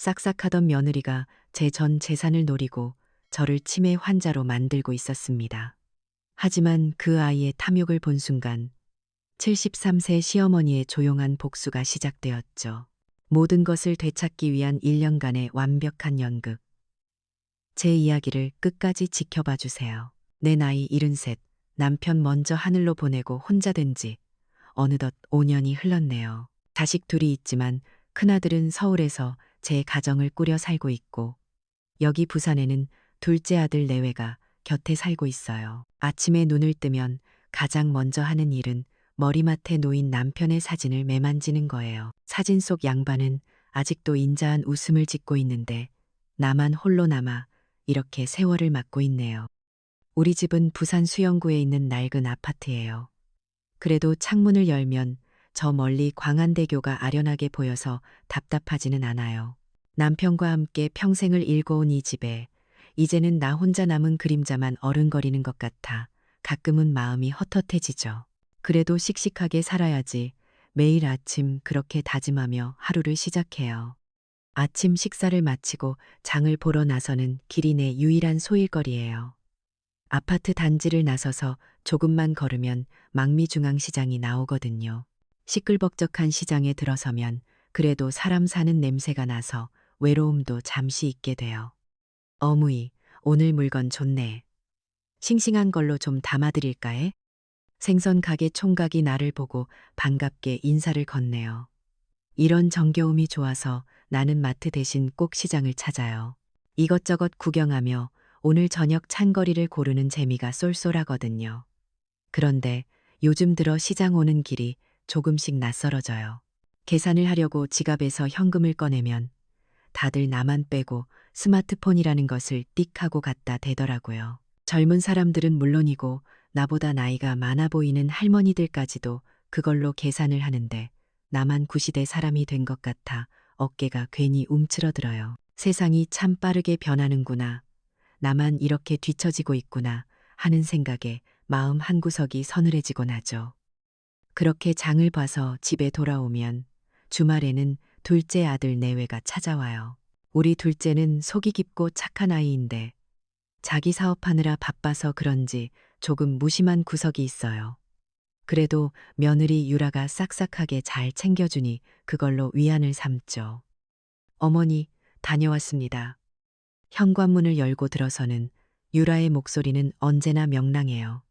싹싹하던 며느리가 제 전 재산을 노리고 저를 치매 환자로 만들고 있었습니다. 하지만 그 아이의 탐욕을 본 순간 73세 시어머니의 조용한 복수가 시작되었죠. 모든 것을 되찾기 위한 1년간의 완벽한 연극. 제 이야기를 끝까지 지켜봐 주세요. 내 나이 73, 남편 먼저 하늘로 보내고 혼자 된 지 어느덧 5년이 흘렀네요. 자식 둘이 있지만 큰아들은 서울에서 제 가정을 꾸려 살고 있고 여기 부산에는 둘째 아들 내외가 곁에 살고 있어요. 아침에 눈을 뜨면 가장 먼저 하는 일은 머리맡에 놓인 남편의 사진을 매만지는 거예요. 사진 속 양반은 아직도 인자한 웃음을 짓고 있는데 나만 홀로 남아 이렇게 세월을 맞고 있네요. 우리 집은 부산 수영구에 있는 낡은 아파트예요. 그래도 창문을 열면 저 멀리 광안대교가 아련하게 보여서 답답하지는 않아요. 남편과 함께 평생을 일궈온 이 집에 이제는 나 혼자 남은 그림자만 어른거리는 것 같아 가끔은 마음이 헛헛해지죠. 그래도 씩씩하게 살아야지 매일 아침 그렇게 다짐하며 하루를 시작해요. 아침 식사를 마치고 장을 보러 나서는 길이 내 유일한 소일거리예요. 아파트 단지를 나서서 조금만 걸으면 망미중앙시장이 나오거든요. 시끌벅적한 시장에 들어서면 그래도 사람 사는 냄새가 나서 외로움도 잠시 잊게 돼요. 어무이, 오늘 물건 좋네. 싱싱한 걸로 좀 담아드릴까에? 생선 가게 총각이 나를 보고 반갑게 인사를 건네요. 이런 정겨움이 좋아서 나는 마트 대신 꼭 시장을 찾아요. 이것저것 구경하며 오늘 저녁 찬거리를 고르는 재미가 쏠쏠하거든요. 그런데 요즘 들어 시장 오는 길이 조금씩 낯설어져요. 계산을 하려고 지갑에서 현금을 꺼내면 다들 나만 빼고 스마트폰이라는 것을 띡 하고 갖다 대더라고요. 젊은 사람들은 물론이고 나보다 나이가 많아 보이는 할머니들까지도 그걸로 계산을 하는데 나만 구시대 사람이 된 것 같아 어깨가 괜히 움츠러들어요. 세상이 참 빠르게 변하는구나. 나만 이렇게 뒤처지고 있구나 하는 생각에 마음 한구석이 서늘해지곤 하죠. 그렇게 장을 봐서 집에 돌아오면 주말에는 둘째 아들 내외가 찾아와요. 우리 둘째는 속이 깊고 착한 아이인데 자기 사업하느라 바빠서 그런지 조금 무심한 구석이 있어요. 그래도 며느리 유라가 싹싹하게 잘 챙겨주니 그걸로 위안을 삼죠. 어머니, 다녀왔습니다. 현관문을 열고 들어서는 유라의 목소리는 언제나 명랑해요.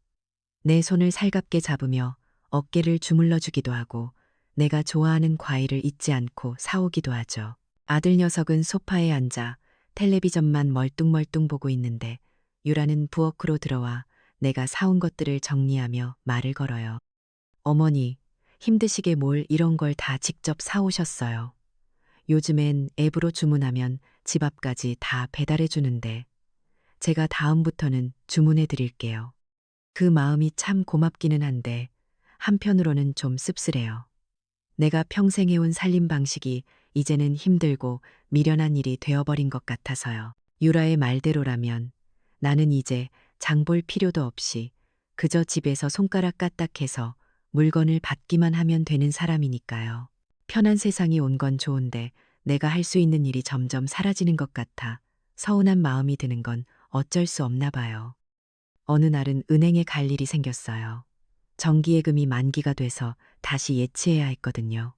내 손을 살갑게 잡으며 어깨를 주물러 주기도 하고 내가 좋아하는 과일을 잊지 않고 사오기도 하죠. 아들 녀석은 소파에 앉아 텔레비전만 멀뚱멀뚱 보고 있는데 유라는 부엌으로 들어와 내가 사온 것들을 정리하며 말을 걸어요. 어머니, 힘드시게 뭘 이런 걸 다 직접 사오셨어요. 요즘엔 앱으로 주문하면 집 앞까지 다 배달해 주는데 제가 다음부터는 주문해 드릴게요. 그 마음이 참 고맙기는 한데 한편으로는 좀 씁쓸해요. 내가 평생 해온 살림 방식이 이제는 힘들고 미련한 일이 되어버린 것 같아서요. 유라의 말대로라면 나는 이제 장볼 필요도 없이 그저 집에서 손가락 까딱해서 물건을 받기만 하면 되는 사람이니까요. 편한 세상이 온 건 좋은데 내가 할 수 있는 일이 점점 사라지는 것 같아 서운한 마음이 드는 건 어쩔 수 없나 봐요. 어느 날은 은행에 갈 일이 생겼어요. 정기예금이 만기가 돼서 다시 예치해야 했거든요.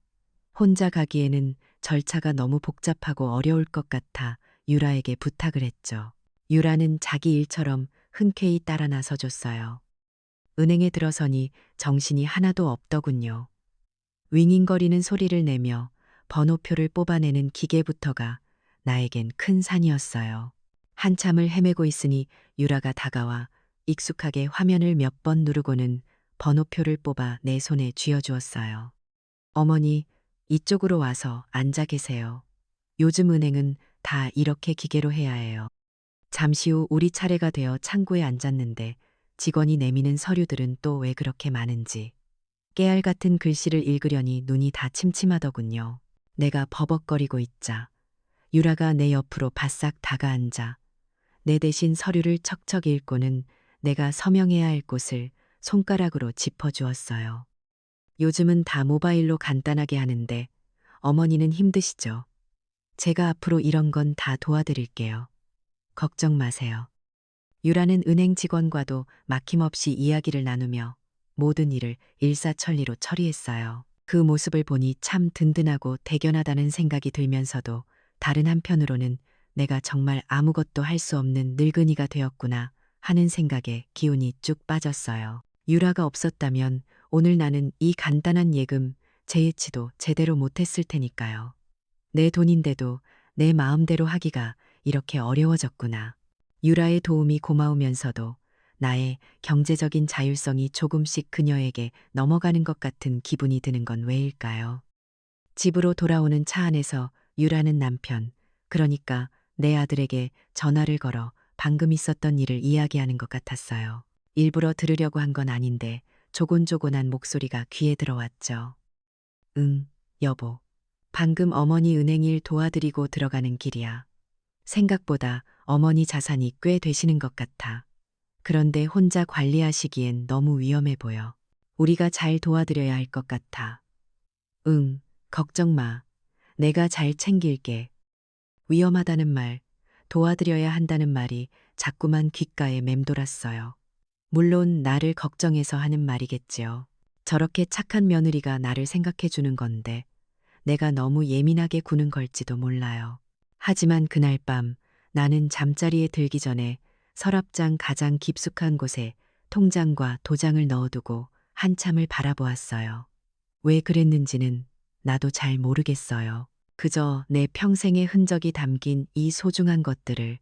혼자 가기에는 절차가 너무 복잡하고 어려울 것 같아 유라에게 부탁을 했죠. 유라는 자기 일처럼 흔쾌히 따라 나서 줬어요. 은행에 들어서니 정신이 하나도 없더군요. 윙윙거리는 소리를 내며 번호표를 뽑아내는 기계부터가 나에겐 큰 산이었어요. 한참을 헤매고 있으니 유라가 다가와 익숙하게 화면을 몇 번 누르고는 번호표를 뽑아 내 손에 쥐어주었어요. 어머니, 이쪽으로 와서 앉아 계세요. 요즘 은행은 다 이렇게 기계로 해야 해요. 잠시 후 우리 차례가 되어 창구에 앉았는데 직원이 내미는 서류들은 또 왜 그렇게 많은지. 깨알 같은 글씨를 읽으려니 눈이 다 침침하더군요. 내가 버벅거리고 있자 유라가 내 옆으로 바싹 다가앉아 내 대신 서류를 척척 읽고는 내가 서명해야 할 곳을 손가락으로 짚어주었어요. 요즘은 다 모바일로 간단하게 하는데 어머니는 힘드시죠? 제가 앞으로 이런 건 다 도와드릴게요. 걱정 마세요. 유라는 은행 직원과도 막힘없이 이야기를 나누며 모든 일을 일사천리로 처리했어요. 그 모습을 보니 참 든든하고 대견하다는 생각이 들면서도 다른 한편으로는 내가 정말 아무것도 할 수 없는 늙은이가 되었구나 하는 생각에 기운이 쭉 빠졌어요. 유라가 없었다면 오늘 나는 이 간단한 예금 재예치도 제대로 못했을 테니까요. 내 돈인데도 내 마음대로 하기가 이렇게 어려워졌구나. 유라의 도움이 고마우면서도 나의 경제적인 자율성이 조금씩 그녀에게 넘어가는 것 같은 기분이 드는 건 왜일까요? 집으로 돌아오는 차 안에서 유라는 남편, 그러니까 내 아들에게 전화를 걸어 방금 있었던 일을 이야기하는 것 같았어요. 일부러 들으려고 한 건 아닌데 조곤조곤한 목소리가 귀에 들어왔죠. 응, 여보. 방금 어머니 은행일 도와드리고 들어가는 길이야. 생각보다 어머니 자산이 꽤 되시는 것 같아. 그런데 혼자 관리하시기엔 너무 위험해 보여. 우리가 잘 도와드려야 할 것 같아. 응, 걱정 마. 내가 잘 챙길게. 위험하다는 말, 도와드려야 한다는 말이 자꾸만 귓가에 맴돌았어요. 물론 나를 걱정해서 하는 말이겠지요. 저렇게 착한 며느리가 나를 생각해 주는 건데 내가 너무 예민하게 구는 걸지도 몰라요. 하지만 그날 밤 나는 잠자리에 들기 전에 서랍장 가장 깊숙한 곳에 통장과 도장을 넣어두고 한참을 바라보았어요. 왜 그랬는지는 나도 잘 모르겠어요. 그저 내 평생의 흔적이 담긴 이 소중한 것들을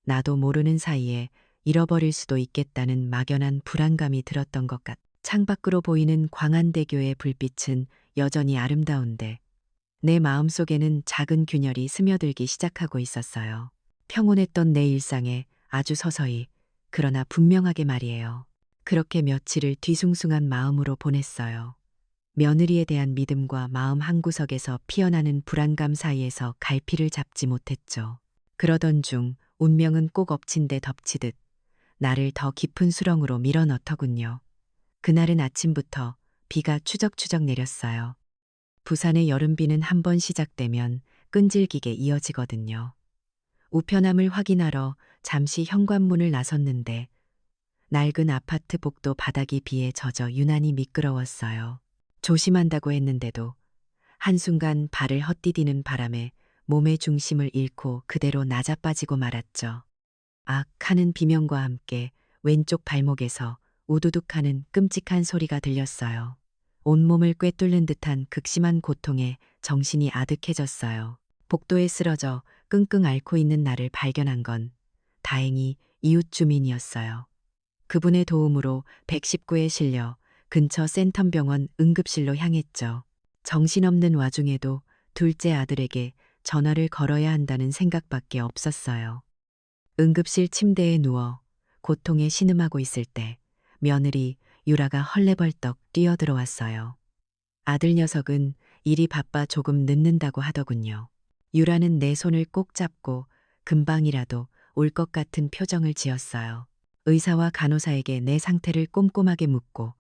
나도 모르는 사이에 잃어버릴 수도 있겠다는 막연한 불안감이 들었던 것 같. 창밖으로 보이는 광안대교의 불빛은 여전히 아름다운데 내 마음속에는 작은 균열이 스며들기 시작하고 있었어요. 평온했던 내 일상에 아주 서서히, 그러나 분명하게 말이에요. 그렇게 며칠을 뒤숭숭한 마음으로 보냈어요. 며느리에 대한 믿음과 마음 한구석에서 피어나는 불안감 사이에서 갈피를 잡지 못했죠. 그러던 중 운명은 꼭 엎친 데 덮치듯 나를 더 깊은 수렁으로 밀어넣더군요. 그날은 아침부터 비가 추적추적 내렸어요. 부산의 여름비는 한 번 시작되면 끈질기게 이어지거든요. 우편함을 확인하러 잠시 현관문을 나섰는데 낡은 아파트 복도 바닥이 비에 젖어 유난히 미끄러웠어요. 조심한다고 했는데도 한순간 발을 헛디디는 바람에 몸의 중심을 잃고 그대로 낮아빠지고 말았죠. 악 하는 비명과 함께 왼쪽 발목에서 우두둑 하는 끔찍한 소리가 들렸어요. 온몸을 꿰뚫는 듯한 극심한 고통에 정신이 아득해졌어요. 복도에 쓰러져 끙끙 앓고 있는 나를 발견한 건 다행히 이웃 주민이었어요. 그분의 도움으로 119에 실려 근처 센텀병원 응급실로 향했죠. 정신없는 와중에도 둘째 아들에게 전화를 걸어야 한다는 생각밖에 없었어요. 응급실 침대에 누워 고통에 신음하고 있을 때 며느리 유라가 헐레벌떡 뛰어들어왔어요. 아들 녀석은 일이 바빠 조금 늦는다고 하더군요. 유라는 내 손을 꼭 잡고 금방이라도 올 것 같은 표정을 지었어요. 의사와 간호사에게 내 상태를 꼼꼼하게 묻고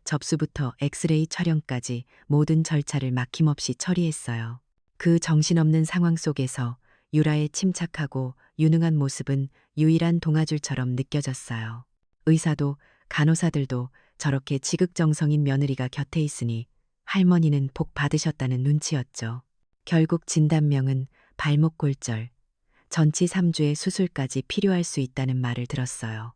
접수부터 엑스레이 촬영까지 모든 절차를 막힘없이 처리했어요. 그 정신없는 상황 속에서 유라의 침착하고 유능한 모습은 유일한 동아줄처럼 느껴졌어요. 의사도 간호사들도 저렇게 지극정성인 며느리가 곁에 있으니 할머니는 복 받으셨다는 눈치였죠. 결국 진단명은 발목 골절, 전치 3주의 수술까지 필요할 수 있다는 말을 들었어요.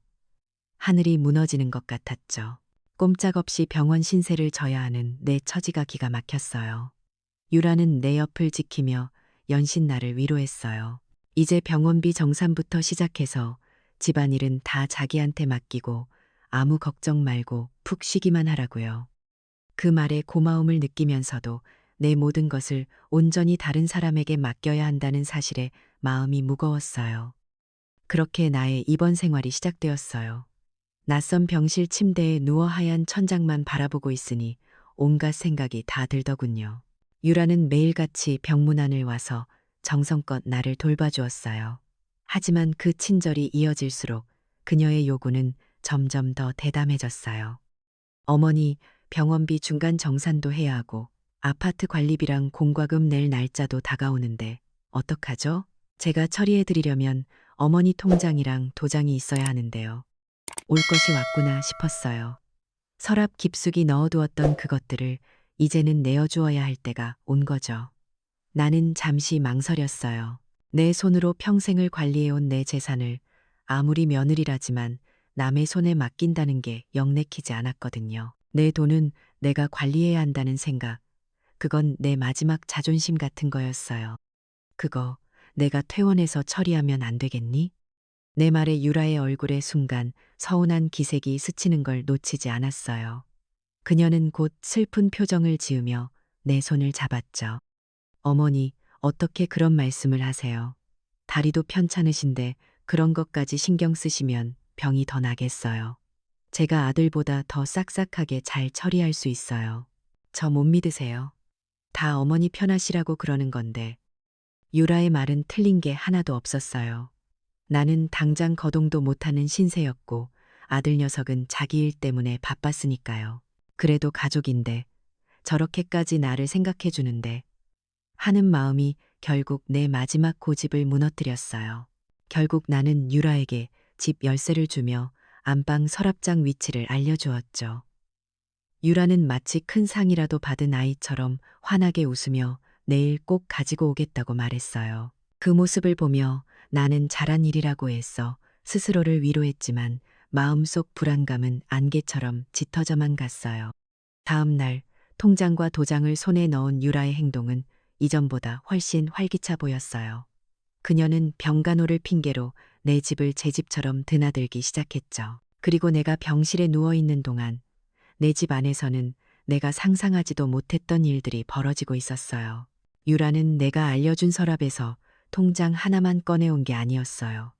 하늘이 무너지는 것 같았죠. 꼼짝없이 병원 신세를 져야 하는 내 처지가 기가 막혔어요. 유라는 내 옆을 지키며 연신 나를 위로했어요. 이제 병원비 정산부터 시작해서 집안일은 다 자기한테 맡기고 아무 걱정 말고 푹 쉬기만 하라고요. 그 말에 고마움을 느끼면서도 내 모든 것을 온전히 다른 사람에게 맡겨야 한다는 사실에 마음이 무거웠어요. 그렇게 나의 입원 생활이 시작되었어요. 낯선 병실 침대에 누워 하얀 천장만 바라보고 있으니 온갖 생각이 다 들더군요. 유라는 매일같이 병문안을 와서 정성껏 나를 돌봐주었어요. 하지만 그 친절이 이어질수록 그녀의 요구는 점점 더 대담해졌어요. 어머니, 병원비 중간 정산도 해야 하고 아파트 관리비랑 공과금 낼 날짜도 다가오는데 어떡하죠? 제가 처리해 드리려면 어머니 통장이랑 도장이 있어야 하는데요. 올 것이 왔구나 싶었어요. 서랍 깊숙이 넣어두었던 그것들을 이제는 내어주어야 할 때가 온 거죠. 나는 잠시 망설였어요. 내 손으로 평생을 관리해온 내 재산을 아무리 며느리라지만 남의 손에 맡긴다는 게 영내키지 않았거든요. 내 돈은 내가 관리해야 한다는 생각, 그건 내 마지막 자존심 같은 거였어요. 그거 내가 퇴원해서 처리하면 안 되겠니? 내 말에 유라의 얼굴에 순간 서운한 기색이 스치는 걸 놓치지 않았어요. 그녀는 곧 슬픈 표정을 지으며 내 손을 잡았죠. 어머니, 어떻게 그런 말씀을 하세요? 다리도 편찮으신데 그런 것까지 신경 쓰시면 병이 더 나겠어요. 제가 아들보다 더 싹싹하게 잘 처리할 수 있어요. 저 못 믿으세요? 다 어머니 편하시라고 그러는 건데. 유라의 말은 틀린 게 하나도 없었어요. 나는 당장 거동도 못하는 신세였고 아들 녀석은 자기 일 때문에 바빴으니까요. 그래도 가족인데 저렇게까지 나를 생각해 주는데 하는 마음이 결국 내 마지막 고집을 무너뜨렸어요. 결국 나는 유라에게 집 열쇠를 주며 안방 서랍장 위치를 알려주었죠. 유라는 마치 큰 상이라도 받은 아이처럼 환하게 웃으며 내일 꼭 가지고 오겠다고 말했어요. 그 모습을 보며 나는 잘한 일이라고 애써 스스로를 위로했지만 마음속 불안감은 안개처럼 짙어져만 갔어요. 다음 날 통장과 도장을 손에 넣은 유라의 행동은 이전보다 훨씬 활기차 보였어요. 그녀는 병간호를 핑계로 내 집을 제 집처럼 드나들기 시작했죠. 그리고 내가 병실에 누워있는 동안 내 집 안에서는 내가 상상하지도 못했던 일들이 벌어지고 있었어요. 유라는 내가 알려준 서랍에서 통장 하나만 꺼내온 게 아니었어요.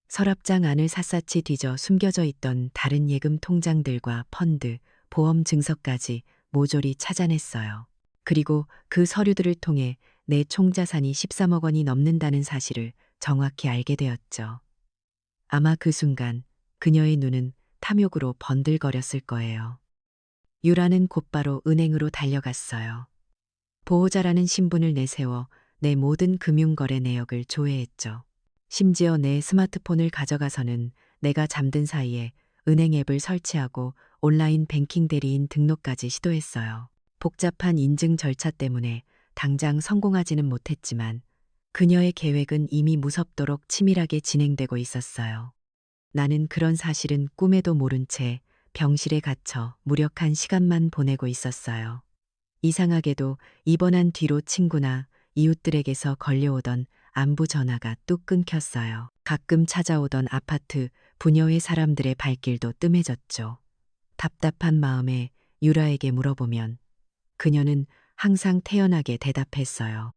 서랍장 안을 샅샅이 뒤져 숨겨져 있던 다른 예금 통장들과 펀드, 보험 증서까지 모조리 찾아냈어요. 그리고 그 서류들을 통해 내 총자산이 13억 원이 넘는다는 사실을 정확히 알게 되었죠. 아마 그 순간 그녀의 눈은 탐욕으로 번들거렸을 거예요. 유라는 곧바로 은행으로 달려갔어요. 보호자라는 신분을 내세워 내 모든 금융거래 내역을 조회했죠. 심지어 내 스마트폰을 가져가서는 내가 잠든 사이에 은행 앱을 설치하고 온라인 뱅킹 대리인 등록까지 시도했어요. 복잡한 인증 절차 때문에 당장 성공하지는 못했지만 그녀의 계획은 이미 무섭도록 치밀하게 진행되고 있었어요. 나는 그런 사실은 꿈에도 모른 채 병실에 갇혀 무력한 시간만 보내고 있었어요. 이상하게도 입원한 뒤로 친구나 이웃들에게서 걸려오던 안부 전화가 뚝 끊겼어요. 가끔 찾아오던 아파트 부녀회 사람들의 발길도 뜸해졌죠. 답답한 마음에 유라에게 물어보면 그녀는 항상 태연하게 대답했어요.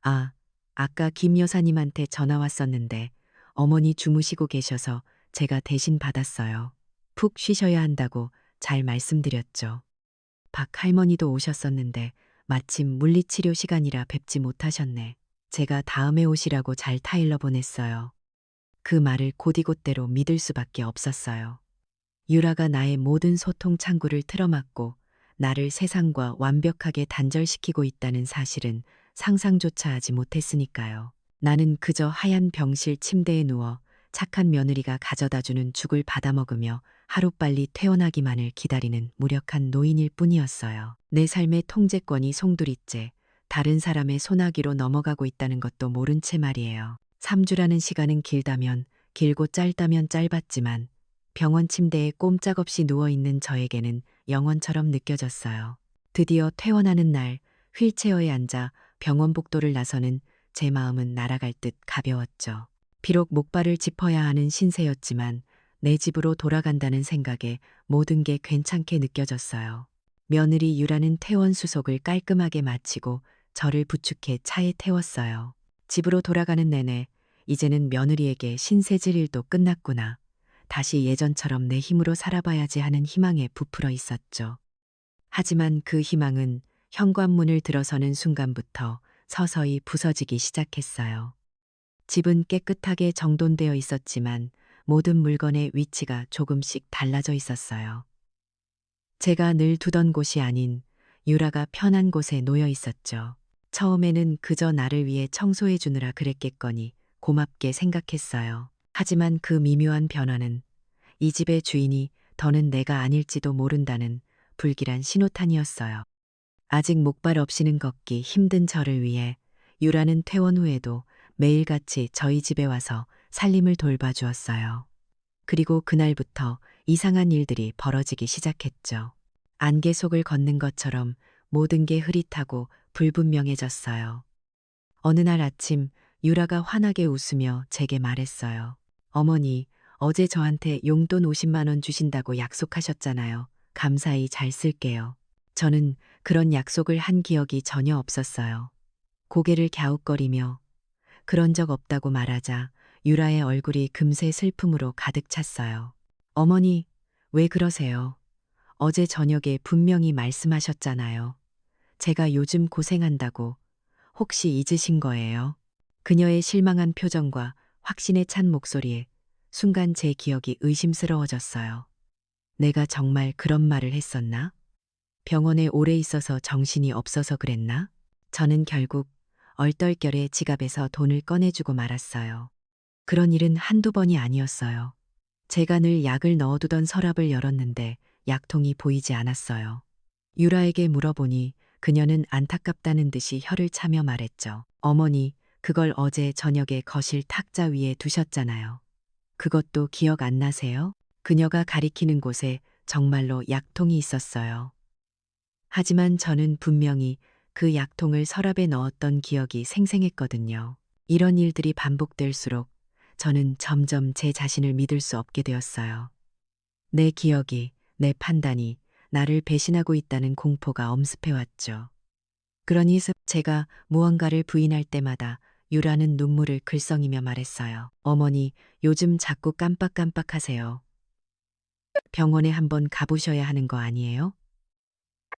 아, 아까 김 여사님한테 전화 왔었는데 어머니 주무시고 계셔서 제가 대신 받았어요. 푹 쉬셔야 한다고 잘 말씀드렸죠. 박 할머니도 오셨었는데 마침 물리치료 시간이라 뵙지 못하셨네. 제가 다음에 오시라고 잘 타일러 보냈어요. 그 말을 곧이곧대로 믿을 수밖에 없었어요. 유라가 나의 모든 소통 창구를 틀어막고 나를 세상과 완벽하게 단절시키고 있다는 사실은 상상조차 하지 못했으니까요. 나는 그저 하얀 병실 침대에 누워 착한 며느리가 가져다주는 죽을 받아먹으며 하루빨리 퇴원하기만을 기다리는 무력한 노인일 뿐이었어요. 내 삶의 통제권이 송두리째 다른 사람의 손아귀로 넘어가고 있다는 것도 모른 채 말이에요. 3주라는 시간은 길다면 길고 짧다면 짧았지만 병원 침대에 꼼짝없이 누워있는 저에게는 영원처럼 느껴졌어요. 드디어 퇴원하는 날 휠체어에 앉아 병원 복도를 나서는 제 마음은 날아갈 듯 가벼웠죠. 비록 목발을 짚어야 하는 신세였지만 내 집으로 돌아간다는 생각에 모든 게 괜찮게 느껴졌어요. 며느리 유라는 퇴원 수속을 깔끔하게 마치고 저를 부축해 차에 태웠어요. 집으로 돌아가는 내내 이제는 며느리에게 신세질 일도 끝났구나. 다시 예전처럼 내 힘으로 살아봐야지 하는 희망에 부풀어 있었죠. 하지만 그 희망은 현관문을 들어서는 순간부터 서서히 부서지기 시작했어요. 집은 깨끗하게 정돈되어 있었지만 모든 물건의 위치가 조금씩 달라져 있었어요. 제가 늘 두던 곳이 아닌 유라가 편한 곳에 놓여 있었죠. 처음에는 그저 나를 위해 청소해 주느라 그랬겠거니 고맙게 생각했어요. 하지만 그 미묘한 변화는 이 집의 주인이 더는 내가 아닐지도 모른다는 불길한 신호탄이었어요. 아직 목발 없이는 걷기 힘든 저를 위해 유라는 퇴원 후에도 매일같이 저희 집에 와서 살림을 돌봐주었어요. 그리고 그날부터 이상한 일들이 벌어지기 시작했죠. 안개 속을 걷는 것처럼 모든 게 흐릿하고 불분명해졌어요. 어느 날 아침 유라가 환하게 웃으며 제게 말했어요. 어머니, 어제 저한테 용돈 50만 원 주신다고 약속하셨잖아요. 감사히 잘 쓸게요. 저는 그런 약속을 한 기억이 전혀 없었어요. 고개를 갸웃거리며 그런 적 없다고 말하자 유라의 얼굴이 금세 슬픔으로 가득 찼어요. 어머니, 왜 그러세요? 어제 저녁에 분명히 말씀하셨잖아요. 제가 요즘 고생한다고. 혹시 잊으신 거예요? 그녀의 실망한 표정과 확신에 찬 목소리에 순간 제 기억이 의심스러워졌어요. 내가 정말 그런 말을 했었나? 병원에 오래 있어서 정신이 없어서 그랬나? 저는 결국 얼떨결에 지갑에서 돈을 꺼내주고 말았어요. 그런 일은 한두 번이 아니었어요. 제가 늘 약을 넣어두던 서랍을 열었는데 약통이 보이지 않았어요. 유라에게 물어보니 그녀는 안타깝다는 듯이 혀를 차며 말했죠. 어머니, 그걸 어제 저녁에 거실 탁자 위에 두셨잖아요. 그것도 기억 안 나세요? 그녀가 가리키는 곳에 정말로 약통이 있었어요. 하지만 저는 분명히 그 약통을 서랍에 넣었던 기억이 생생했거든요. 이런 일들이 반복될수록 저는 점점 제 자신을 믿을 수 없게 되었어요. 내 기억이, 내 판단이 나를 배신하고 있다는 공포가 엄습해왔죠. 그러니 제가 무언가를 부인할 때마다 유라는 눈물을 글썽이며 말했어요. 어머니, 요즘 자꾸 깜빡깜빡하세요. 병원에 한번 가보셔야 하는 거 아니에요?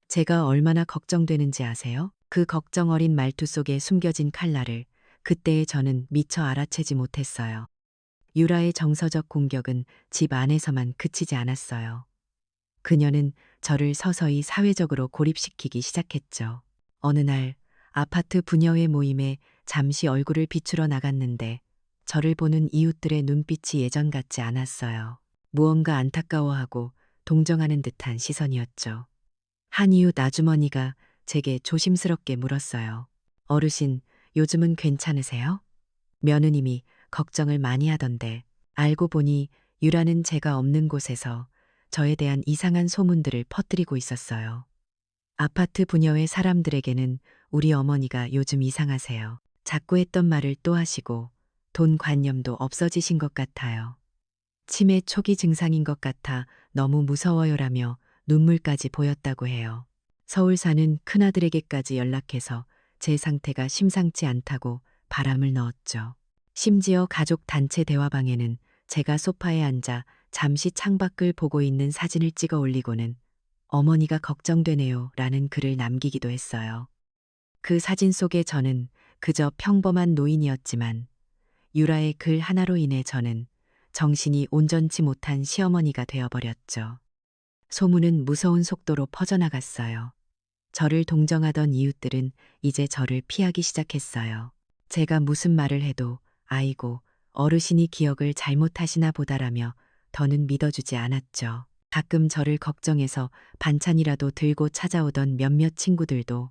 제가 얼마나 걱정되는지 아세요? 그 걱정 어린 말투 속에 숨겨진 칼날을 그때의 저는 미처 알아채지 못했어요. 유라의 정서적 공격은 집 안에서만 그치지 않았어요. 그녀는 저를 서서히 사회적으로 고립시키기 시작했죠. 어느 날 아파트 부녀회 모임에 잠시 얼굴을 비추러 나갔는데 저를 보는 이웃들의 눈빛이 예전 같지 않았어요. 무언가 안타까워하고 동정하는 듯한 시선이었죠. 한 이웃 아주머니가 제게 조심스럽게 물었어요. 어르신, 요즘은 괜찮으세요? 며느님이 걱정을 많이 하던데 알고 보니 유라는 제가 없는 곳에서 저에 대한 이상한 소문들을 퍼뜨리고 있었어요. 아파트 부녀의 사람들에게는 우리 어머니가 요즘 이상하세요. 자꾸 했던 말을 또 하시고 돈 관념도 없어지신 것 같아요. 치매 초기 증상인 것 같아 너무 무서워요라며 눈물까지 보였다고 해요. 서울 사는 큰아들에게까지 연락해서 제 상태가 심상치 않다고 바람을 넣었죠. 심지어 가족 단체 대화방에는 제가 소파에 앉아 잠시 창밖을 보고 있는 사진을 찍어 올리고는 어머니가 걱정되네요 라는 글을 남기기도 했어요. 그 사진 속의 저는 그저 평범한 노인이었지만 유라의 글 하나로 인해 저는 정신이 온전치 못한 시어머니가 되어버렸죠. 소문은 무서운 속도로 퍼져나갔어요. 저를 동정하던 이웃들은 이제 저를 피하기 시작했어요. 제가 무슨 말을 해도 아이고, 어르신이 기억을 잘못하시나 보다라며 더는 믿어주지 않았죠. 가끔 저를 걱정해서 반찬이라도 들고 찾아오던 몇몇 친구들도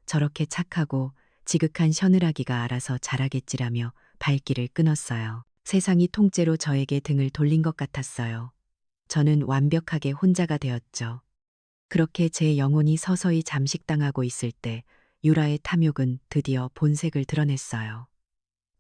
저렇게 착하고 지극한 며느라기가 알아서 잘하겠지라며 발길을 끊었어요. 세상이 통째로 저에게 등을 돌린 것 같았어요. 저는 완벽하게 혼자가 되었죠. 그렇게 제 영혼이 서서히 잠식당하고 있을 때 유라의 탐욕은 드디어 본색을 드러냈어요.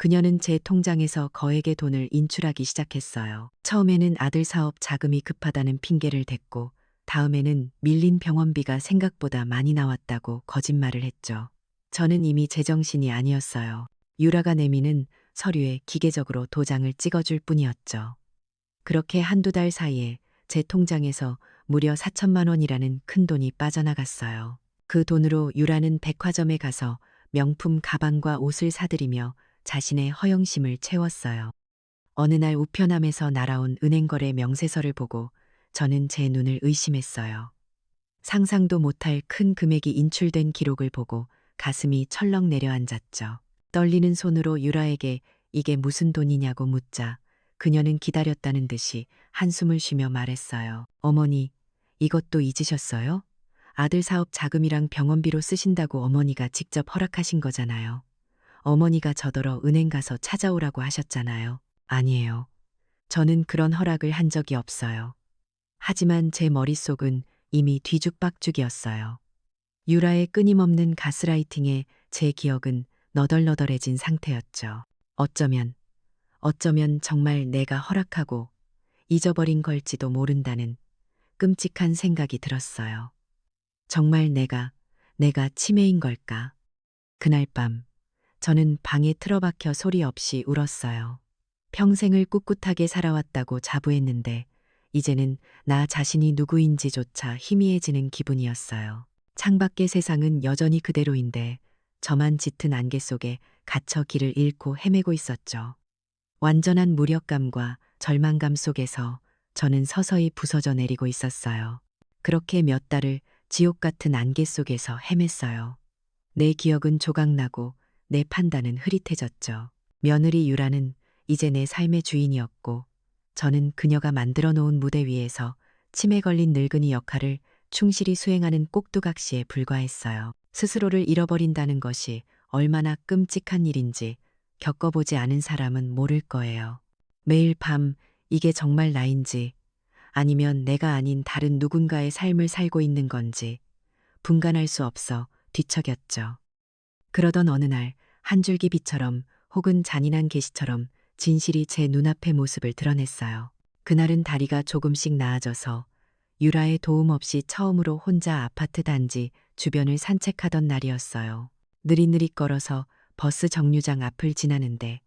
그녀는 제 통장에서 거액의 돈을 인출하기 시작했어요. 처음에는 아들 사업 자금이 급하다는 핑계를 댔고 다음에는 밀린 병원비가 생각보다 많이 나왔다고 거짓말을 했죠. 저는 이미 제정신이 아니었어요. 유라가 내미는 서류에 기계적으로 도장을 찍어줄 뿐이었죠. 그렇게 한두 달 사이에 제 통장에서 무려 4천만 원이라는 큰 돈이 빠져나갔어요. 그 돈으로 유라는 백화점에 가서 명품 가방과 옷을 사들이며 자신의 허영심을 채웠어요. 어느 날 우편함에서 날아온 은행거래 명세서를 보고 저는 제 눈을 의심했어요. 상상도 못할 큰 금액이 인출된 기록을 보고 가슴이 철렁 내려앉았죠. 떨리는 손으로 유라에게 이게 무슨 돈이냐고 묻자 그녀는 기다렸다는 듯이 한숨을 쉬며 말했어요. 어머니, 이것도 잊으셨어요? 아들 사업 자금이랑 병원비로 쓰신다고 어머니가 직접 허락하신 거잖아요. 어머니가 저더러 은행 가서 찾아오라고 하셨잖아요. 아니에요. 저는 그런 허락을 한 적이 없어요. 하지만 제 머릿속은 이미 뒤죽박죽이었어요. 유라의 끊임없는 가스라이팅에 제 기억은 너덜너덜해진 상태였죠. 어쩌면 정말 내가 허락하고 잊어버린 걸지도 모른다는 끔찍한 생각이 들었어요. 정말 내가 치매인 걸까? 그날 밤, 저는 방에 틀어박혀 소리 없이 울었어요. 평생을 꿋꿋하게 살아왔다고 자부했는데, 이제는 나 자신이 누구인지조차 희미해지는 기분이었어요. 창밖의 세상은 여전히 그대로인데, 저만 짙은 안개 속에 갇혀 길을 잃고 헤매고 있었죠. 완전한 무력감과 절망감 속에서 저는 서서히 부서져 내리고 있었어요. 그렇게 몇 달을 지옥 같은 안개 속에서 헤맸어요. 내 기억은 조각나고 내 판단은 흐릿해졌죠. 며느리 유라는 이제 내 삶의 주인이었고 저는 그녀가 만들어 놓은 무대 위에서 치매 걸린 늙은이 역할을 충실히 수행하는 꼭두각시에 불과했어요. 스스로를 잃어버린다는 것이 얼마나 끔찍한 일인지 겪어보지 않은 사람은 모를 거예요. 매일 밤 이게 정말 나인지 아니면 내가 아닌 다른 누군가의 삶을 살고 있는 건지 분간할 수 없어 뒤척였죠. 그러던 어느 날 한 줄기 빛처럼 혹은 잔인한 계시처럼 진실이 제 눈앞의 모습을 드러냈어요. 그날은 다리가 조금씩 나아져서 유라의 도움 없이 처음으로 혼자 아파트 단지 주변을 산책하던 날이었어요. 느릿느릿 걸어서 버스 정류장 앞을 지나는데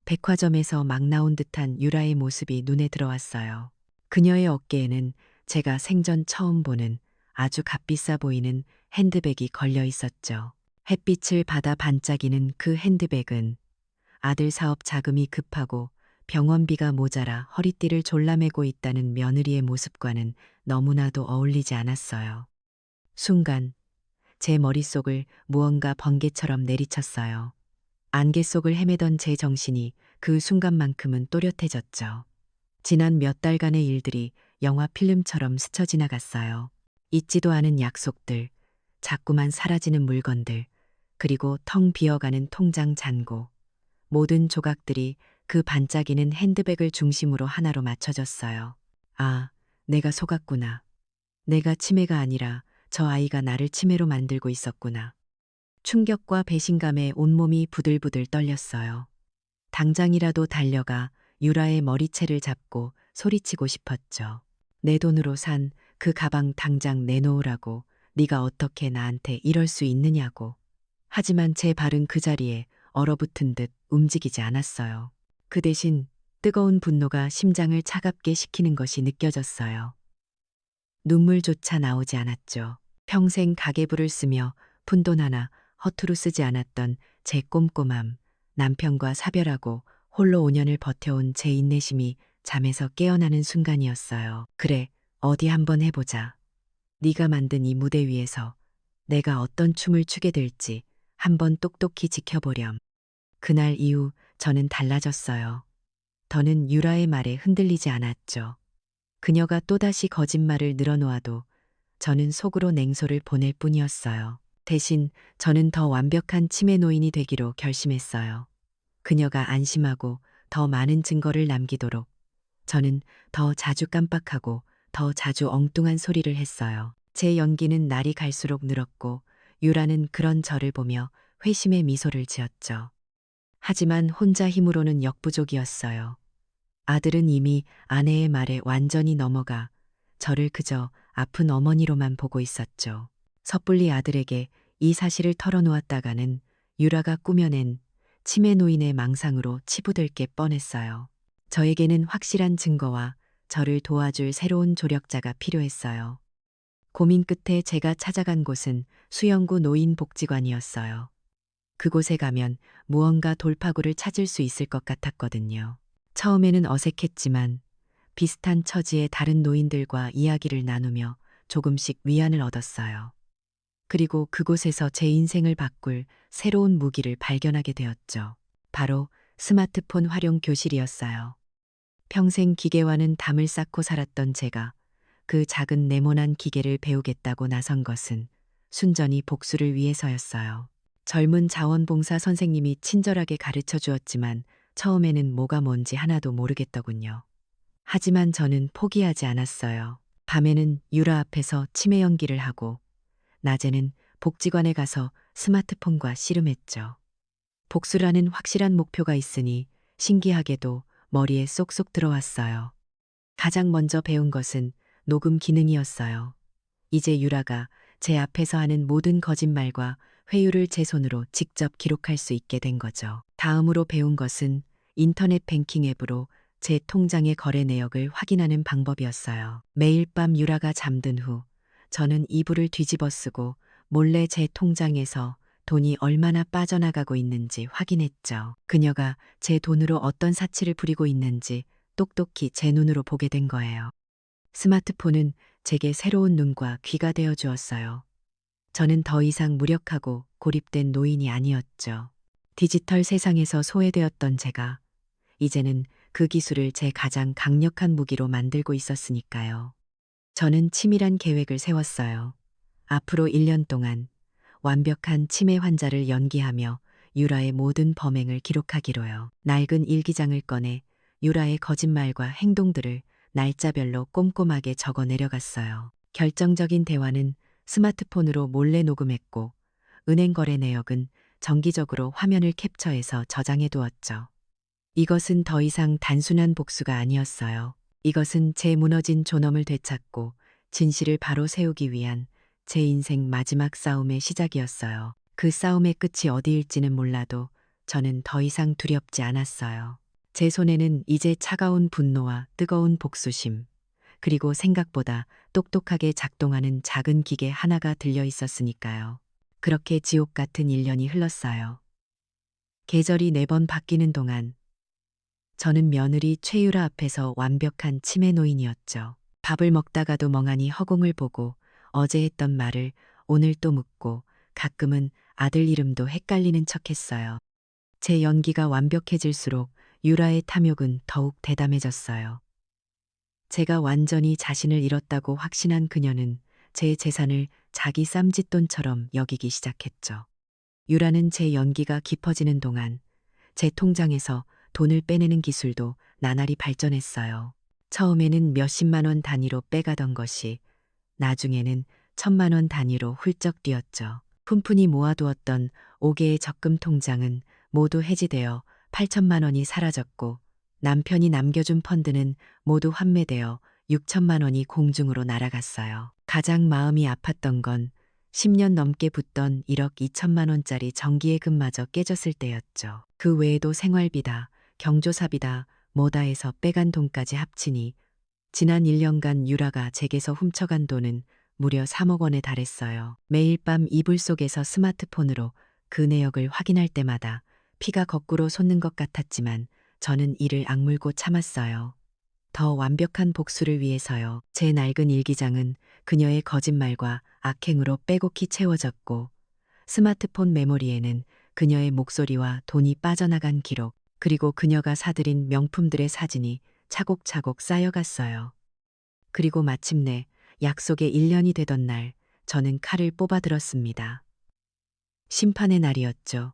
백화점에서 막 나온 듯한 유라의 모습이 눈에 들어왔어요. 그녀의 어깨에는 제가 생전 처음 보는 아주 값비싸 보이는 핸드백이 걸려 있었죠. 햇빛을 받아 반짝이는 그 핸드백은 아들 사업 자금이 급하고 병원비가 모자라 허리띠를 졸라매고 있다는 며느리의 모습과는 너무나도 어울리지 않았어요. 순간 제 머릿속을 무언가 번개처럼 내리쳤어요. 안개 속을 헤매던 제 정신이 그 순간만큼은 또렷해졌죠. 지난 몇 달간의 일들이 영화 필름처럼 스쳐 지나갔어요. 잊지도 않은 약속들, 자꾸만 사라지는 물건들, 그리고 텅 비어가는 통장 잔고. 모든 조각들이 그 반짝이는 핸드백을 중심으로 하나로 맞춰졌어요. 아, 내가 속았구나. 내가 치매가 아니라 저 아이가 나를 치매로 만들고 있었구나. 충격과 배신감에 온몸이 부들부들 떨렸어요. 당장이라도 달려가 유라의 머리채를 잡고 소리치고 싶었죠. 내 돈으로 산 그 가방 당장 내놓으라고 네가 어떻게 나한테 이럴 수 있느냐고. 하지만 제 발은 그 자리에 얼어붙은 듯 움직이지 않았어요. 그 대신 뜨거운 분노가 심장을 차갑게 식히는 것이 느껴졌어요. 눈물조차 나오지 않았죠. 평생 가계부를 쓰며 푼돈 하나 허투루 쓰지 않았던 제 꼼꼼함, 남편과 사별하고 홀로 5년을 버텨온 제 인내심이 잠에서 깨어나는 순간이었어요. 그래, 어디 한번 해보자. 네가 만든 이 무대 위에서 내가 어떤 춤을 추게 될지 한번 똑똑히 지켜보렴. 그날 이후 저는 달라졌어요. 더는 유라의 말에 흔들리지 않았죠. 그녀가 또다시 거짓말을 늘어놓아도 저는 속으로 냉소를 보낼 뿐이었어요. 대신 저는 더 완벽한 치매 노인이 되기로 결심했어요. 그녀가 안심하고 더 많은 증거를 남기도록 저는 더 자주 깜빡하고 더 자주 엉뚱한 소리를 했어요. 제 연기는 날이 갈수록 늘었고 유라는 그런 저를 보며 회심의 미소를 지었죠. 하지만 혼자 힘으로는 역부족이었어요. 아들은 이미 아내의 말에 완전히 넘어가 저를 그저 아픈 어머니로만 보고 있었죠. 섣불리 아들에게 이 사실을 털어놓았다가는 유라가 꾸며낸 치매 노인의 망상으로 치부될 게 뻔했어요. 저에게는 확실한 증거와 저를 도와줄 새로운 조력자가 필요했어요. 고민 끝에 제가 찾아간 곳은 수영구 노인복지관이었어요. 그곳에 가면 무언가 돌파구를 찾을 수 있을 것 같았거든요. 처음에는 어색했지만 비슷한 처지의 다른 노인들과 이야기를 나누며 조금씩 위안을 얻었어요. 그리고 그곳에서 제 인생을 바꿀 새로운 무기를 발견하게 되었죠. 바로 스마트폰 활용 교실이었어요. 평생 기계와는 담을 쌓고 살았던 제가 그 작은 네모난 기계를 배우겠다고 나선 것은 순전히 복수를 위해서였어요. 젊은 자원봉사 선생님이 친절하게 가르쳐 주었지만 처음에는 뭐가 뭔지 하나도 모르겠더군요. 하지만 저는 포기하지 않았어요. 밤에는 유라 앞에서 치매 연기를 하고 낮에는 복지관에 가서 스마트폰과 씨름했죠. 복수라는 확실한 목표가 있으니 신기하게도 머리에 쏙쏙 들어왔어요. 가장 먼저 배운 것은 녹음 기능이었어요. 이제 유라가 제 앞에서 하는 모든 거짓말과 회유를 제 손으로 직접 기록할 수 있게 된 거죠. 다음으로 배운 것은 인터넷 뱅킹 앱으로 제 통장의 거래 내역을 확인하는 방법이었어요. 매일 밤 유라가 잠든 후 저는 이불을 뒤집어 쓰고 몰래 제 통장에서 돈이 얼마나 빠져나가고 있는지 확인했죠. 그녀가 제 돈으로 어떤 사치를 부리고 있는지 똑똑히 제 눈으로 보게 된 거예요. 스마트폰은 제게 새로운 눈과 귀가 되어 주었어요. 저는 더 이상 무력하고 고립된 노인이 아니었죠. 디지털 세상에서 소외되었던 제가 이제는 그 기술을 제 가장 강력한 무기로 만들고 있었으니까요. 저는 치밀한 계획을 세웠어요. 앞으로 1년 동안 완벽한 치매 환자를 연기하며 유라의 모든 범행을 기록하기로요. 낡은 일기장을 꺼내 유라의 거짓말과 행동들을 날짜별로 꼼꼼하게 적어 내려갔어요. 결정적인 대화는 스마트폰으로 몰래 녹음했고 은행 거래 내역은 정기적으로 화면을 캡처해서 저장해 두었죠. 이것은 더 이상 단순한 복수가 아니었어요. 이것은 제 무너진 존엄을 되찾고 진실을 바로 세우기 위한 제 인생 마지막 싸움의 시작이었어요. 그 싸움의 끝이 어디일지는 몰라도 저는 더 이상 두렵지 않았어요. 제 손에는 이제 차가운 분노와 뜨거운 복수심, 그리고 생각보다 똑똑하게 작동하는 작은 기계 하나가 들려 있었으니까요. 그렇게 지옥 같은 1년이 흘렀어요. 계절이 4번 바뀌는 동안 저는 며느리 최유라 앞에서 완벽한 치매 노인이었죠. 밥을 먹다가도 멍하니 허공을 보고 어제 했던 말을 오늘 또 묻고 가끔은 아들 이름도 헷갈리는 척했어요. 제 연기가 완벽해질수록 유라의 탐욕은 더욱 대담해졌어요. 제가 완전히 자신을 잃었다고 확신한 그녀는 제 재산을 자기 쌈짓돈처럼 여기기 시작했죠. 유라는 제 연기가 깊어지는 동안 제 통장에서 돈을 빼내는 기술도 나날이 발전했어요. 처음에는 몇십만 원 단위로 빼가던 것이 나중에는 1,000만 원 단위로 훌쩍 뛰었죠. 푼푼히 모아두었던 5개의 적금 통장은 모두 해지되어 8천만 원이 사라졌고 남편이 남겨준 펀드는 모두 환매되어 6천만 원이 공중으로 날아갔어요. 가장 마음이 아팠던 건 10년 넘게 붙던 1억 2천만 원짜리 정기예금마저 깨졌을 때였죠. 그 외에도 생활비다, 경조사비다, 뭐다 해서 빼간 돈까지 합치니 지난 1년간 유라가 제게서 훔쳐간 돈은 무려 3억 원에 달했어요. 매일 밤 이불 속에서 스마트폰으로 그 내역을 확인할 때마다 피가 거꾸로 솟는 것 같았지만 저는 이를 악물고 참았어요. 더 완벽한 복수를 위해서요. 제 낡은 일기장은 그녀의 거짓말과 악행으로 빼곡히 채워졌고 스마트폰 메모리에는 그녀의 목소리와 돈이 빠져나간 기록, 그리고 그녀가 사들인 명품들의 사진이 차곡차곡 쌓여갔어요. 그리고 마침내 약속의 1년이 되던 날 저는 칼을 뽑아들었습니다. 심판의 날이었죠.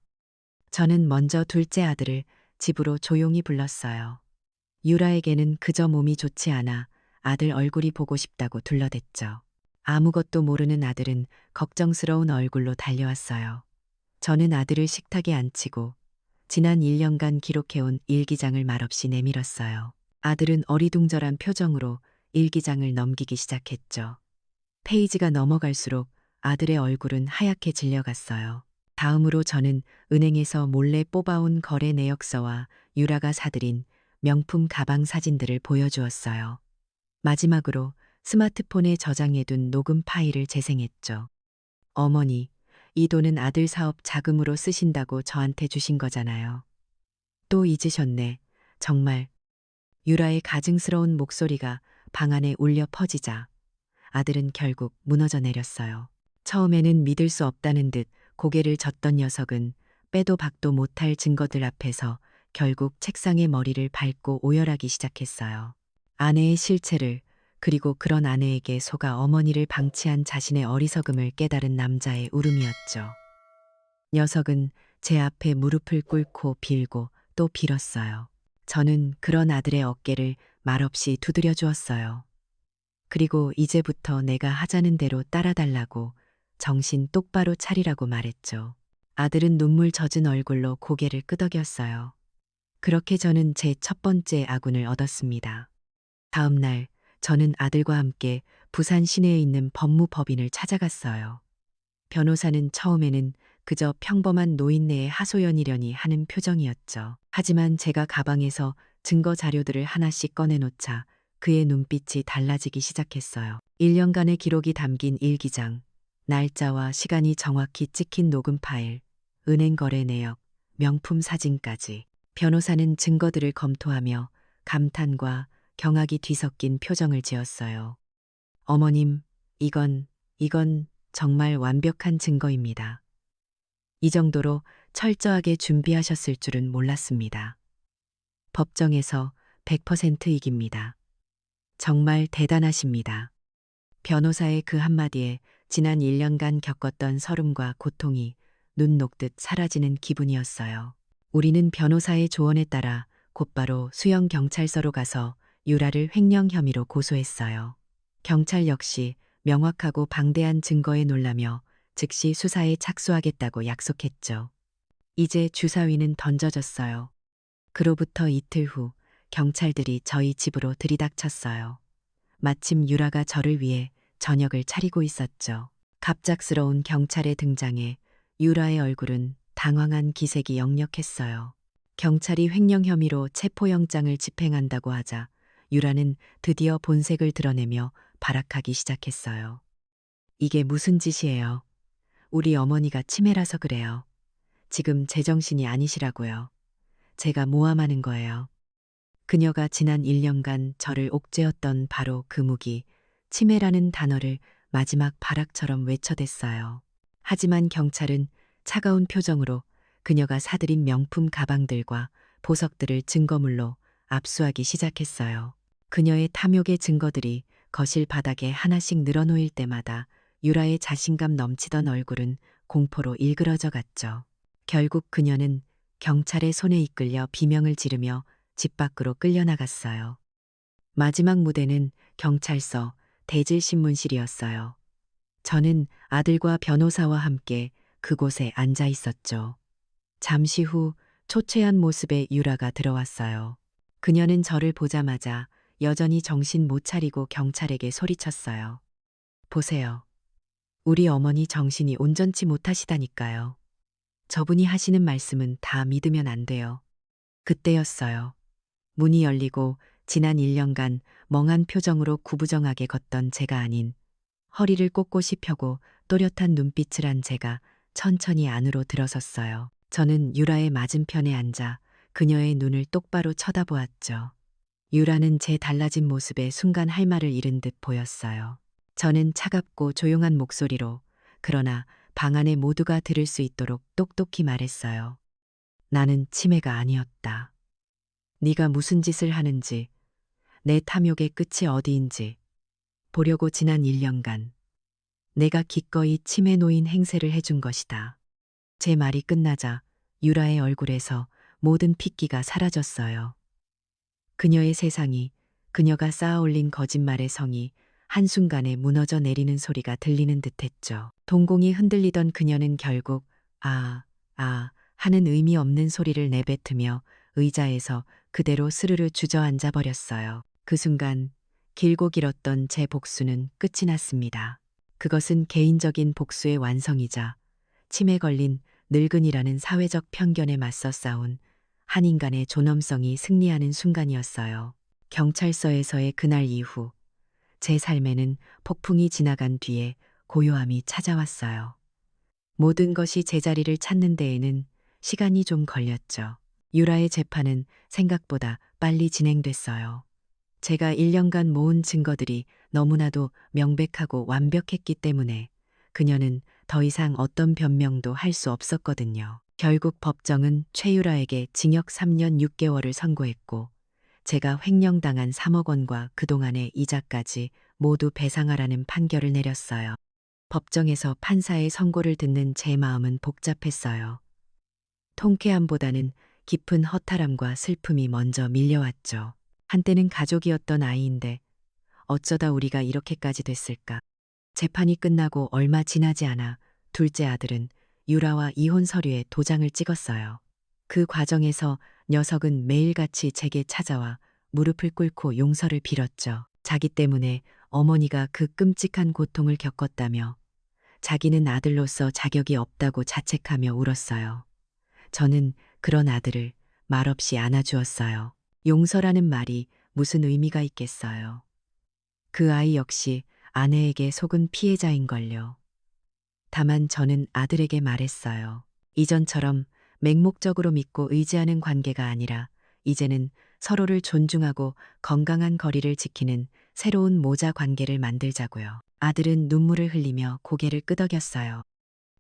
저는 먼저 둘째 아들을 집으로 조용히 불렀어요. 유라에게는 그저 몸이 좋지 않아 아들 얼굴이 보고 싶다고 둘러댔죠. 아무것도 모르는 아들은 걱정스러운 얼굴로 달려왔어요. 저는 아들을 식탁에 앉히고 지난 1년간 기록해온 일기장을 말없이 내밀었어요. 아들은 어리둥절한 표정으로 일기장을 넘기기 시작했죠. 페이지가 넘어갈수록 아들의 얼굴은 하얗게 질려갔어요. 다음으로 저는 은행에서 몰래 뽑아온 거래 내역서와 유라가 사들인 명품 가방 사진들을 보여주었어요. 마지막으로 스마트폰에 저장해둔 녹음 파일을 재생했죠. 어머니, 이 돈은 아들 사업 자금으로 쓰신다고 저한테 주신 거잖아요. 또 잊으셨네. 정말. 유라의 가증스러운 목소리가 방 안에 울려 퍼지자 아들은 결국 무너져 내렸어요. 처음에는 믿을 수 없다는 듯 고개를 젓던 녀석은 빼도 박도 못할 증거들 앞에서 결국 책상에 머리를 밟고 오열하기 시작했어요. 아내의 실체를, 그리고 그런 아내에게 속아 어머니를 방치한 자신의 어리석음을 깨달은 남자의 울음이었죠. 녀석은 제 앞에 무릎을 꿇고 빌고 또 빌었어요. 저는 그런 아들의 어깨를 말없이 두드려 주었어요. 그리고 이제부터 내가 하자는 대로 따라달라고, 정신 똑바로 차리라고 말했죠. 아들은 눈물 젖은 얼굴로 고개를 끄덕였어요. 그렇게 저는 제 첫 번째 아군을 얻었습니다. 다음 날 저는 아들과 함께 부산 시내에 있는 법무법인을 찾아갔어요. 변호사는 처음에는 그저 평범한 노인네의 하소연이려니 하는 표정이었죠. 하지만 제가 가방에서 증거 자료들을 하나씩 꺼내놓자 그의 눈빛이 달라지기 시작했어요. 1년간의 기록이 담긴 일기장, 날짜와 시간이 정확히 찍힌 녹음 파일, 은행 거래 내역, 명품 사진까지. 변호사는 증거들을 검토하며 감탄과 경악이 뒤섞인 표정을 지었어요. 어머님, 이건 정말 완벽한 증거입니다. 이 정도로 철저하게 준비하셨을 줄은 몰랐습니다. 법정에서 100% 이깁니다. 정말 대단하십니다. 변호사의 그 한마디에 지난 1년간 겪었던 서름과 고통이 눈 녹듯 사라지는 기분이었어요. 우리는 변호사의 조언에 따라 곧바로 수영 경찰서로 가서 유라를 횡령 혐의로 고소했어요. 경찰 역시 명확하고 방대한 증거에 놀라며 즉시 수사에 착수하겠다고 약속했죠. 이제 주사위는 던져졌어요. 그로부터 이틀 후 경찰들이 저희 집으로 들이닥쳤어요. 마침 유라가 저를 위해 저녁을 차리고 있었죠. 갑작스러운 경찰의 등장에 유라의 얼굴은 당황한 기색이 역력했어요. 경찰이 횡령 혐의로 체포영장을 집행한다고 하자 유라는 드디어 본색을 드러내며 발악하기 시작했어요. 이게 무슨 짓이에요? 우리 어머니가 치매라서 그래요. 지금 제정신이 아니시라고요. 제가 모함하는 거예요. 그녀가 지난 1년간 저를 옥죄었던 바로 그 무기, 치매라는 단어를 마지막 발악처럼 외쳐댔어요. 하지만 경찰은 차가운 표정으로 그녀가 사들인 명품 가방들과 보석들을 증거물로 압수하기 시작했어요. 그녀의 탐욕의 증거들이 거실 바닥에 하나씩 늘어놓일 때마다 유라의 자신감 넘치던 얼굴은 공포로 일그러져 갔죠. 결국 그녀는 경찰의 손에 이끌려 비명을 지르며 집 밖으로 끌려나갔어요. 마지막 무대는 경찰서 대질신문실이었어요. 저는 아들과 변호사와 함께 그곳에 앉아 있었죠. 잠시 후 초췌한 모습의 유라가 들어왔어요. 그녀는 저를 보자마자 여전히 정신 못 차리고 경찰에게 소리쳤어요. 보세요. 우리 어머니 정신이 온전치 못하시다니까요. 저분이 하시는 말씀은 다 믿으면 안 돼요. 그때였어요. 문이 열리고 지난 1년간 멍한 표정으로 구부정하게 걷던 제가 아닌, 허리를 꼿꼿이 펴고 또렷한 눈빛을 한 제가 천천히 안으로 들어섰어요. 저는 유라의 맞은편에 앉아 그녀의 눈을 똑바로 쳐다보았죠. 유라는 제 달라진 모습에 순간 할 말을 잃은 듯 보였어요. 저는 차갑고 조용한 목소리로, 그러나 방 안에 모두가 들을 수 있도록 똑똑히 말했어요. 나는 치매가 아니었다. 네가 무슨 짓을 하는지, 내 탐욕의 끝이 어디인지 보려고 지난 1년간 내가 기꺼이 치매 노인 행세를 해준 것이다. 제 말이 끝나자 유라의 얼굴에서 모든 핏기가 사라졌어요. 그녀의 세상이, 그녀가 쌓아올린 거짓말의 성이 한순간에 무너져 내리는 소리가 들리는 듯했죠. 동공이 흔들리던 그녀는 결국 하는 의미 없는 소리를 내뱉으며 의자에서 그대로 스르르 주저앉아 버렸어요. 그 순간 길고 길었던 제 복수는 끝이 났습니다. 그것은 개인적인 복수의 완성이자 치매 걸린 늙은이라는 사회적 편견에 맞서 싸운 한 인간의 존엄성이 승리하는 순간이었어요. 경찰서에서의 그날 이후 제 삶에는 폭풍이 지나간 뒤에 고요함이 찾아왔어요. 모든 것이 제자리를 찾는 데에는 시간이 좀 걸렸죠. 유라의 재판은 생각보다 빨리 진행됐어요. 제가 1년간 모은 증거들이 너무나도 명백하고 완벽했기 때문에 그녀는 더 이상 어떤 변명도 할 수 없었거든요. 결국 법정은 최유라에게 징역 3년 6개월을 선고했고 제가 횡령당한 3억 원과 그동안의 이자까지 모두 배상하라는 판결을 내렸어요. 법정에서 판사의 선고를 듣는 제 마음은 복잡했어요. 통쾌함보다는 깊은 허탈함과 슬픔이 먼저 밀려왔죠. 한때는 가족이었던 아이인데 어쩌다 우리가 이렇게까지 됐을까? 재판이 끝나고 얼마 지나지 않아 둘째 아들은 유라와 이혼 서류에 도장을 찍었어요. 그 과정에서 녀석은 매일같이 제게 찾아와 무릎을 꿇고 용서를 빌었죠. 자기 때문에 어머니가 그 끔찍한 고통을 겪었다며 자기는 아들로서 자격이 없다고 자책하며 울었어요. 저는 그런 아들을 말없이 안아주었어요. 용서라는 말이 무슨 의미가 있겠어요. 그 아이 역시 아내에게 속은 피해자인걸요. 다만 저는 아들에게 말했어요. 이전처럼 맹목적으로 믿고 의지하는 관계가 아니라 이제는 서로를 존중하고 건강한 거리를 지키는 새로운 모자 관계를 만들자고요. 아들은 눈물을 흘리며 고개를 끄덕였어요.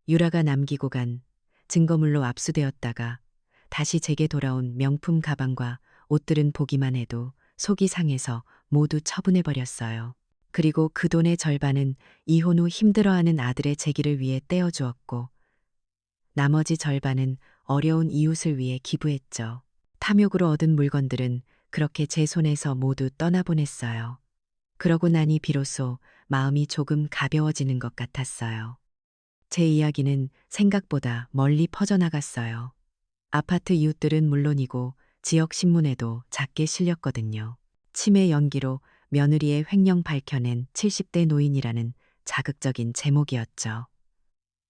유라가 남기고 간 증거물로 압수되었다가 다시 제게 돌아온 명품 가방과 옷들은 보기만 해도 속이 상해서 모두 처분해버렸어요. 그리고 그 돈의 절반은 이혼 후 힘들어하는 아들의 재기를 위해 떼어주었고 나머지 절반은 어려운 이웃을 위해 기부했죠. 탐욕으로 얻은 물건들은 그렇게 제 손에서 모두 떠나보냈어요. 그러고 나니 비로소 마음이 조금 가벼워지는 것 같았어요. 제 이야기는 생각보다 멀리 퍼져나갔어요. 아파트 이웃들은 물론이고 지역 신문에도 작게 실렸거든요. 치매 연기로 며느리의 횡령 밝혀낸 70대 노인이라는 자극적인 제목이었죠.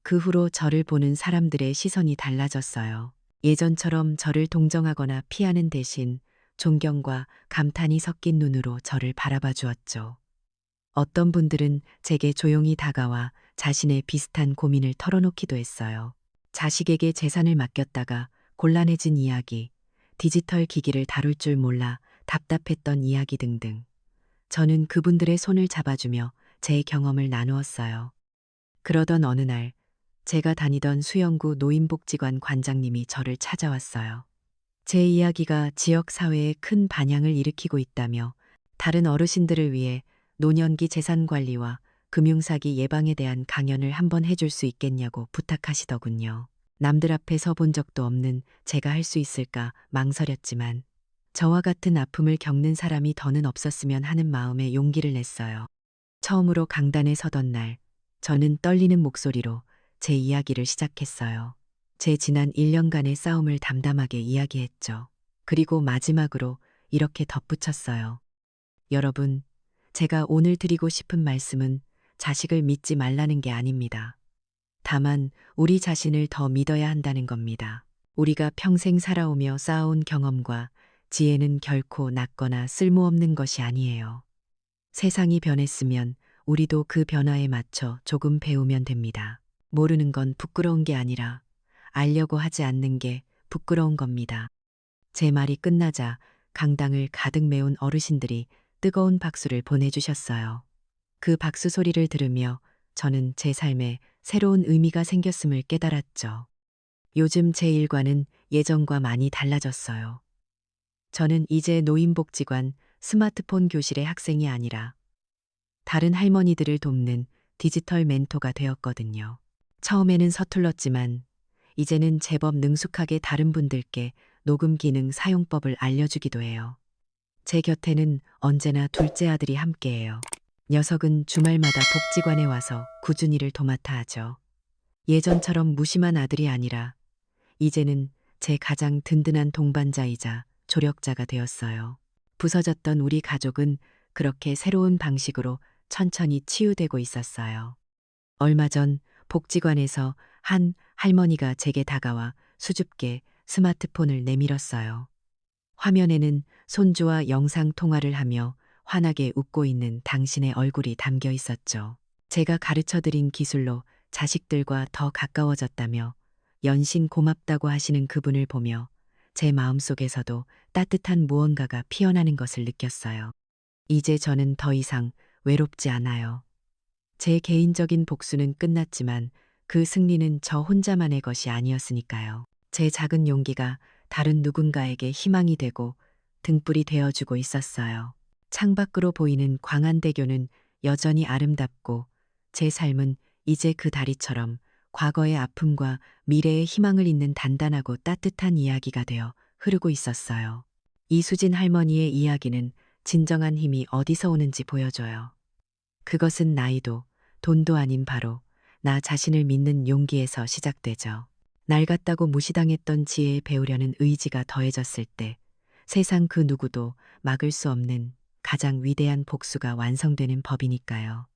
그 후로 저를 보는 사람들의 시선이 달라졌어요. 예전처럼 저를 동정하거나 피하는 대신 존경과 감탄이 섞인 눈으로 저를 바라봐 주었죠. 어떤 분들은 제게 조용히 다가와 자신의 비슷한 고민을 털어놓기도 했어요. 자식에게 재산을 맡겼다가 곤란해진 이야기, 디지털 기기를 다룰 줄 몰라 답답했던 이야기 등등. 저는 그분들의 손을 잡아주며 제 경험을 나누었어요. 그러던 어느 날, 제가 다니던 수영구 노인복지관 관장님이 저를 찾아왔어요. 제 이야기가 지역 사회에 큰 반향을 일으키고 있다며 다른 어르신들을 위해 노년기 재산 관리와 금융사기 예방에 대한 강연을 한번 해줄 수 있겠냐고 부탁하시더군요. 남들 앞에 서본 적도 없는 제가 할 수 있을까 망설였지만 저와 같은 아픔을 겪는 사람이 더는 없었으면 하는 마음에 용기를 냈어요. 처음으로 강단에 서던 날, 저는 떨리는 목소리로 제 이야기를 시작했어요. 제 지난 1년간의 싸움을 담담하게 이야기했죠. 그리고 마지막으로 이렇게 덧붙였어요. 여러분, 제가 오늘 드리고 싶은 말씀은 자식을 믿지 말라는 게 아닙니다. 다만 우리 자신을 더 믿어야 한다는 겁니다. 우리가 평생 살아오며 쌓아온 경험과 지혜는 결코 낮거나 쓸모없는 것이 아니에요. 세상이 변했으면 우리도 그 변화에 맞춰 조금 배우면 됩니다. 모르는 건 부끄러운 게 아니라 알려고 하지 않는 게 부끄러운 겁니다. 제 말이 끝나자 강당을 가득 메운 어르신들이 뜨거운 박수를 보내주셨어요. 그 박수 소리를 들으며 저는 제 삶에 새로운 의미가 생겼음을 깨달았죠. 요즘 제 일과는 예전과 많이 달라졌어요. 저는 이제 노인복지관 스마트폰 교실의 학생이 아니라 다른 할머니들을 돕는 디지털 멘토가 되었거든요. 처음에는 서툴렀지만 이제는 제법 능숙하게 다른 분들께 녹음 기능 사용법을 알려주기도 해요. 제 곁에는 언제나 둘째 아들이 함께해요. 녀석은 주말마다 복지관에 와서 꾸준히 일을 도맡아 하죠. 예전처럼 무심한 아들이 아니라 이제는 제 가장 든든한 동반자이자 조력자가 되었어요. 부서졌던 우리 가족은 그렇게 새로운 방식으로 천천히 치유되고 있었어요. 얼마 전 복지관에서 한 할머니가 제게 다가와 수줍게 스마트폰을 내밀었어요. 화면에는 손주와 영상 통화를 하며 환하게 웃고 있는 당신의 얼굴이 담겨 있었죠. 제가 가르쳐 드린 기술로 자식들과 더 가까워졌다며 연신 고맙다고 하시는 그분을 보며 제 마음속에서도 따뜻한 무언가가 피어나는 것을 느꼈어요. 이제 저는 더 이상 외롭지 않아요. 제 개인적인 복수는 끝났지만 그 승리는 저 혼자만의 것이 아니었으니까요. 제 작은 용기가 다른 누군가에게 희망이 되고 등불이 되어주고 있었어요. 창밖으로 보이는 광안대교는 여전히 아름답고 제 삶은 이제 그 다리처럼 과거의 아픔과 미래의 희망을 잇는 단단하고 따뜻한 이야기가 되어 흐르고 있었어요. 이수진 할머니의 이야기는 진정한 힘이 어디서 오는지 보여줘요. 그것은 나이도 돈도 아닌 바로 나 자신을 믿는 용기에서 시작되죠. 낡았다고 무시당했던 지혜에 배우려는 의지가 더해졌을 때 세상 그 누구도 막을 수 없는 가장 위대한 복수가 완성되는 법이니까요.